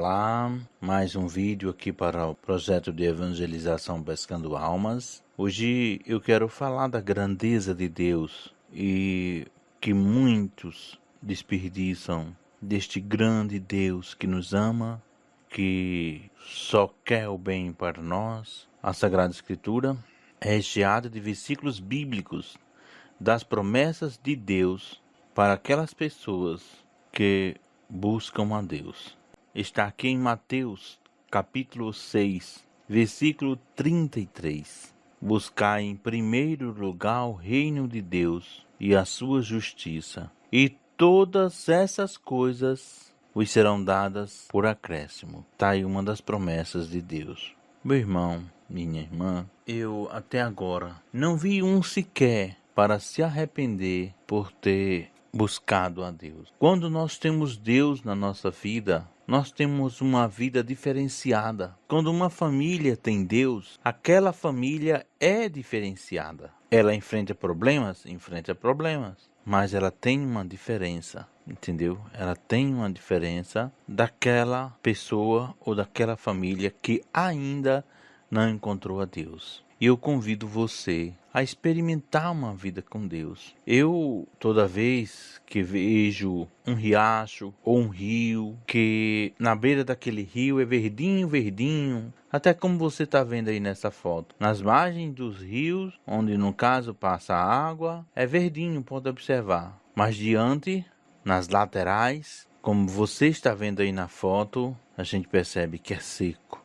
Olá, mais um vídeo aqui para o projeto de evangelização Pescando Almas. Hoje eu quero falar da grandeza de Deus e que muitos desperdiçam deste grande Deus que nos ama, que só quer o bem para nós. A Sagrada Escritura é recheada de versículos bíblicos das promessas de Deus para aquelas pessoas que buscam a Deus. Está aqui em Mateus, capítulo 6, versículo 33. Buscai em primeiro lugar o reino de Deus e a sua justiça, e todas essas coisas vos serão dadas por acréscimo. Está aí uma das promessas de Deus. Meu irmão, minha irmã, eu até agora não vi um sequer para se arrepender por ter buscado a Deus. Quando nós temos Deus na nossa vida, nós temos uma vida diferenciada. Quando uma família tem Deus, aquela família é diferenciada. Ela enfrenta problemas, mas ela tem uma diferença, entendeu? Ela tem uma diferença daquela pessoa ou daquela família que ainda não encontrou a Deus. E eu convido você a experimentar uma vida com Deus. Eu, toda vez que vejo um riacho ou um rio, que na beira daquele rio é verdinho, até como você está vendo aí nessa foto. Nas margens dos rios, onde no caso passa a água, é verdinho, pode observar. Mas diante, nas laterais, como você está vendo aí na foto, a gente percebe que é seco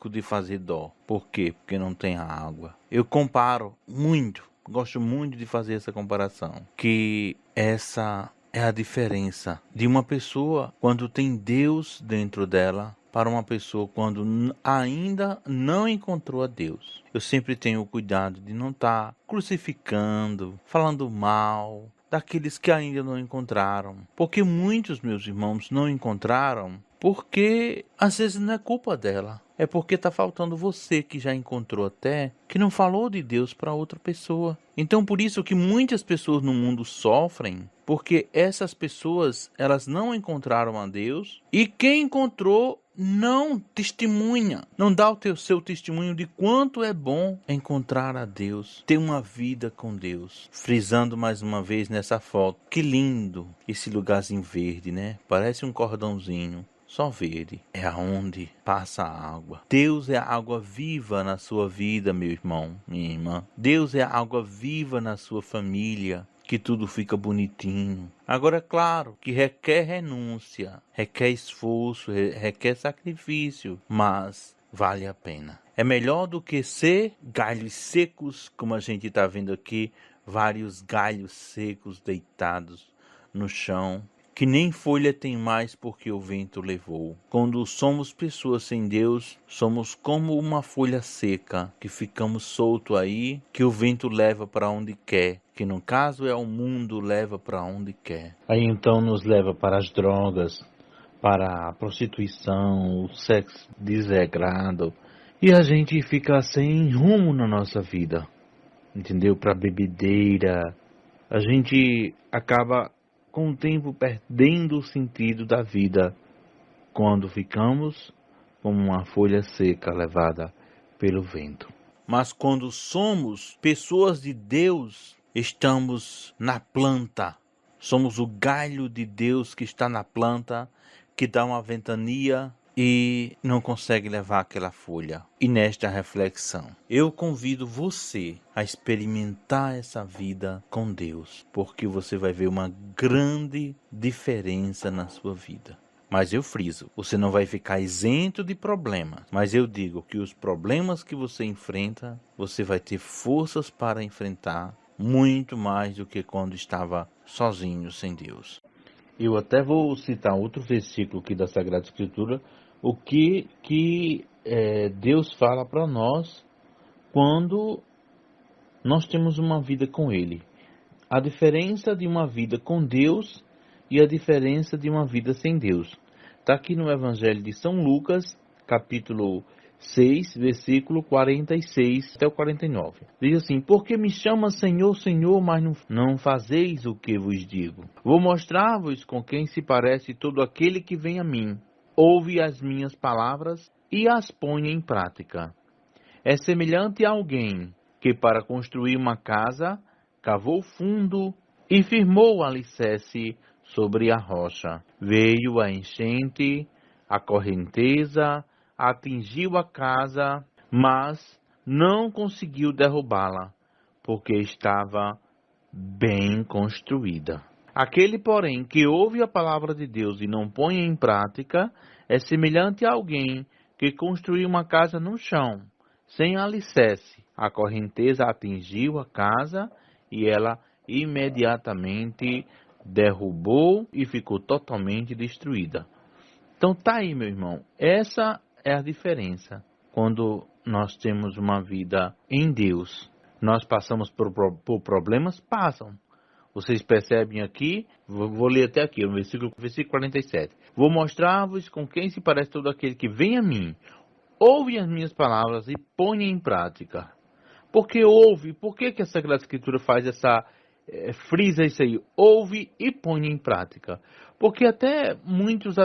de fazer dó. Por quê? Porque não tem água. Eu comparo muito, gosto muito de fazer essa comparação, que essa é a diferença de uma pessoa quando tem Deus dentro dela para uma pessoa quando ainda não encontrou a Deus. Eu sempre tenho o cuidado de não estar crucificando, falando mal daqueles que ainda não encontraram, porque muitos, meus irmãos, não encontraram porque às vezes não é culpa dela, é porque está faltando você que já encontrou até, que não falou de Deus para outra pessoa. Então por isso que muitas pessoas no mundo sofrem, porque essas pessoas elas não encontraram a Deus, e quem encontrou não testemunha, não dá o seu testemunho de quanto é bom encontrar a Deus, ter uma vida com Deus. Frisando mais uma vez nessa foto, que lindo esse lugarzinho verde, né? Parece um cordãozinho. Só verde, é aonde passa a água. Deus é a água viva na sua vida, meu irmão, minha irmã. Deus é a água viva na sua família, que tudo fica bonitinho. Agora, é claro que requer renúncia, requer esforço, requer sacrifício, mas vale a pena. É melhor do que ser galhos secos, como a gente está vendo aqui, vários galhos secos deitados no chão, que nem folha tem mais porque o vento levou. Quando somos pessoas sem Deus, somos como uma folha seca, que ficamos solto aí, que o vento leva para onde quer, que no caso é o mundo leva para onde quer. Aí então nos leva para as drogas, para a prostituição, o sexo desregrado, e a gente fica sem rumo na nossa vida, entendeu? Para bebedeira, a gente acaba com o tempo perdendo o sentido da vida, quando ficamos como uma folha seca levada pelo vento. Mas quando somos pessoas de Deus, estamos na planta, somos o galho de Deus que está na planta, que dá uma ventania e não consegue levar aquela folha. E nesta reflexão, eu convido você a experimentar essa vida com Deus, porque você vai ver uma grande diferença na sua vida. Mas eu friso, você não vai ficar isento de problemas, mas eu digo que os problemas que você enfrenta, você vai ter forças para enfrentar muito mais do que quando estava sozinho, sem Deus. Eu até vou citar outro versículo aqui da Sagrada Escritura, o que Deus fala para nós quando nós temos uma vida com Ele. A diferença de uma vida com Deus e a diferença de uma vida sem Deus. Está aqui no Evangelho de São Lucas, capítulo 6, versículo 46 até o 49. Diz assim: porque me chama Senhor, Senhor, mas não fazeis o que vos digo. Vou mostrar-vos com quem se parece todo aquele que vem a mim. ouve as minhas palavras e as põe em prática. É semelhante a alguém que, para construir uma casa, cavou fundo e firmou o alicerce sobre a rocha. Veio a enchente, a correnteza, atingiu a casa, mas não conseguiu derrubá-la, porque estava bem construída. Aquele, porém, que ouve a palavra de Deus e não põe em prática, é semelhante a alguém que construiu uma casa no chão, sem alicerce. A correnteza atingiu a casa e ela imediatamente derrubou e ficou totalmente destruída. Então tá aí, meu irmão, essa é a diferença. Quando nós temos uma vida em Deus, nós passamos por problemas? Passam. Vocês percebem aqui, vou ler até aqui, o versículo 47. Vou mostrar-vos com quem se parece todo aquele que vem a mim, ouve as minhas palavras e põe em prática. Porque ouve, por que a Sagrada Escritura faz frisa isso aí? Ouve e põe em prática. Porque muitos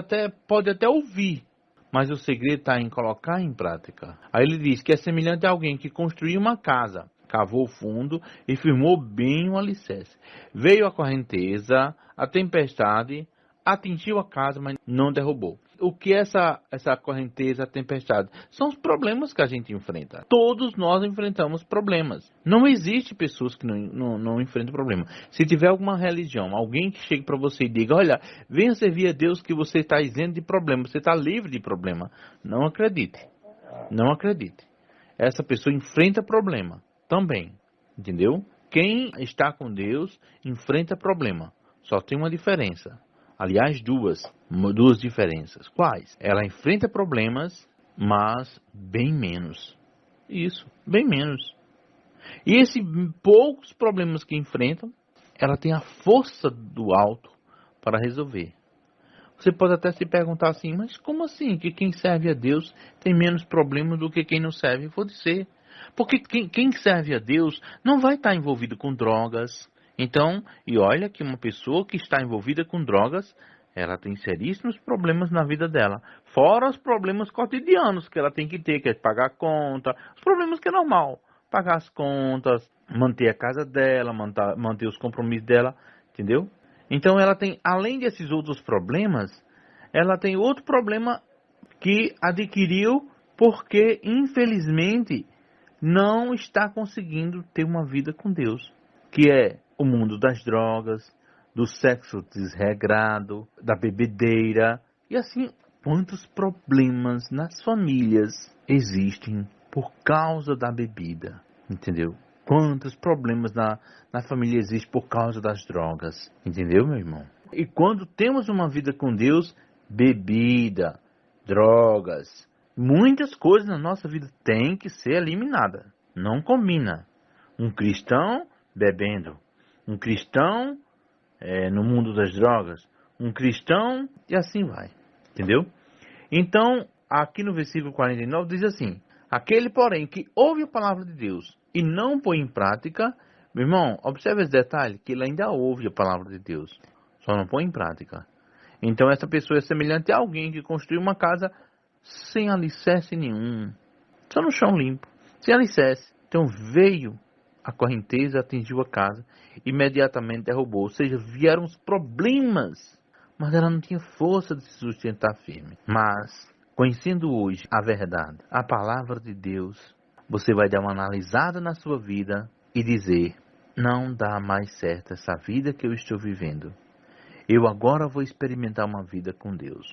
podem até ouvir, mas o segredo está em colocar em prática. Aí ele diz que é semelhante a alguém que construiu uma casa, cavou fundo e firmou bem o alicerce. Veio a correnteza, a tempestade, atingiu a casa, mas não derrubou. O que é essa correnteza, a tempestade? São os problemas que a gente enfrenta. Todos nós enfrentamos problemas. Não existe pessoas que não enfrentam problema. Se tiver alguma religião, alguém que chegue para você e diga, olha, venha servir a Deus que você está isento de problema, você está livre de problema. Não acredite. Não acredite. Essa pessoa enfrenta problema também. Entendeu? Quem está com Deus enfrenta problema. Só tem uma diferença. Aliás, duas diferenças. Quais? Ela enfrenta problemas, mas bem menos. Isso, bem menos. E esses poucos problemas que enfrentam, ela tem a força do alto para resolver. Você pode até se perguntar assim, mas como assim que quem serve a Deus tem menos problemas do que quem não serve? Pode ser. Porque quem serve a Deus não vai estar envolvido com drogas. Então, e olha que uma pessoa que está envolvida com drogas, ela tem seríssimos problemas na vida dela. Fora os problemas cotidianos que ela tem que ter, que é pagar a conta, os problemas que é normal. Pagar as contas, manter a casa dela, manter os compromissos dela, entendeu? Então ela tem, além desses outros problemas, ela tem outro problema que adquiriu porque, infelizmente, não está conseguindo ter uma vida com Deus, que é o mundo das drogas, do sexo desregrado, da bebedeira, e assim, quantos problemas nas famílias existem por causa da bebida, entendeu? Quantos problemas na família existem por causa das drogas, entendeu, meu irmão? E quando temos uma vida com Deus, bebida, drogas, muitas coisas na nossa vida têm que ser eliminadas. Não combina. Um cristão bebendo, um cristão no mundo das drogas, um cristão e assim vai, entendeu? Então, aqui no versículo 49 diz assim, aquele, porém, que ouve a palavra de Deus e não põe em prática, meu irmão, observe esse detalhe, que ele ainda ouve a palavra de Deus, só não põe em prática. Então, essa pessoa é semelhante a alguém que construiu uma casa sem alicerce nenhum, só no chão limpo, sem alicerce. Então, veio a correnteza, atingiu a casa, imediatamente derrubou, ou seja, vieram os problemas, mas ela não tinha força de se sustentar firme. Mas, conhecendo hoje a verdade, a palavra de Deus, você vai dar uma analisada na sua vida e dizer, não dá mais certo essa vida que eu estou vivendo. Eu agora vou experimentar uma vida com Deus.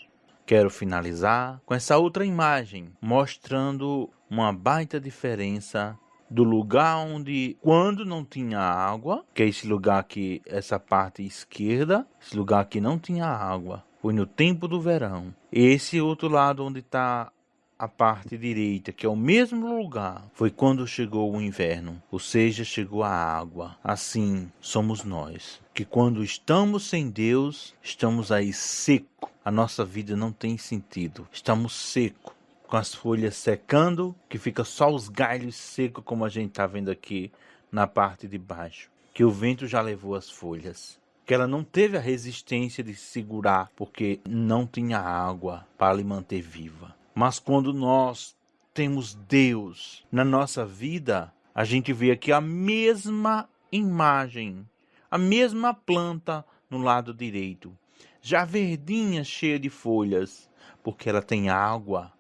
Quero finalizar com essa outra imagem, mostrando uma baita diferença do lugar onde, quando não tinha água, que é esse lugar aqui, essa parte esquerda, esse lugar aqui não tinha água, foi no tempo do verão. Esse outro lado onde está a parte direita, que é o mesmo lugar, foi quando chegou o inverno, ou seja, chegou a água. Assim somos nós, que quando estamos sem Deus, estamos aí seco, a nossa vida não tem sentido, estamos seco, com as folhas secando, que fica só os galhos secos, como a gente está vendo aqui na parte de baixo, que o vento já levou as folhas, que ela não teve a resistência de segurar, porque não tinha água para lhe manter viva. Mas quando nós temos Deus na nossa vida, a gente vê aqui a mesma imagem, a mesma planta no lado direito, já verdinha, cheia de folhas, porque ela tem água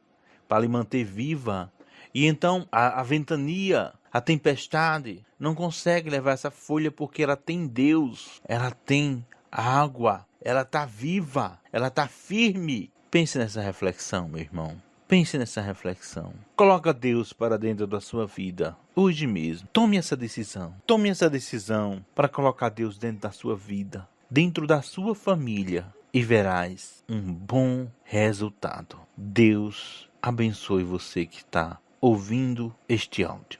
para lhe manter viva. E então a ventania, a tempestade, não consegue levar essa folha porque ela tem Deus, ela tem água, ela está viva, ela está firme. Pense nessa reflexão, meu irmão. Pense nessa reflexão. Coloca Deus para dentro da sua vida, hoje mesmo. Tome essa decisão. Tome essa decisão para colocar Deus dentro da sua vida, dentro da sua família, e verás um bom resultado. Deus abençoe você que está ouvindo este áudio.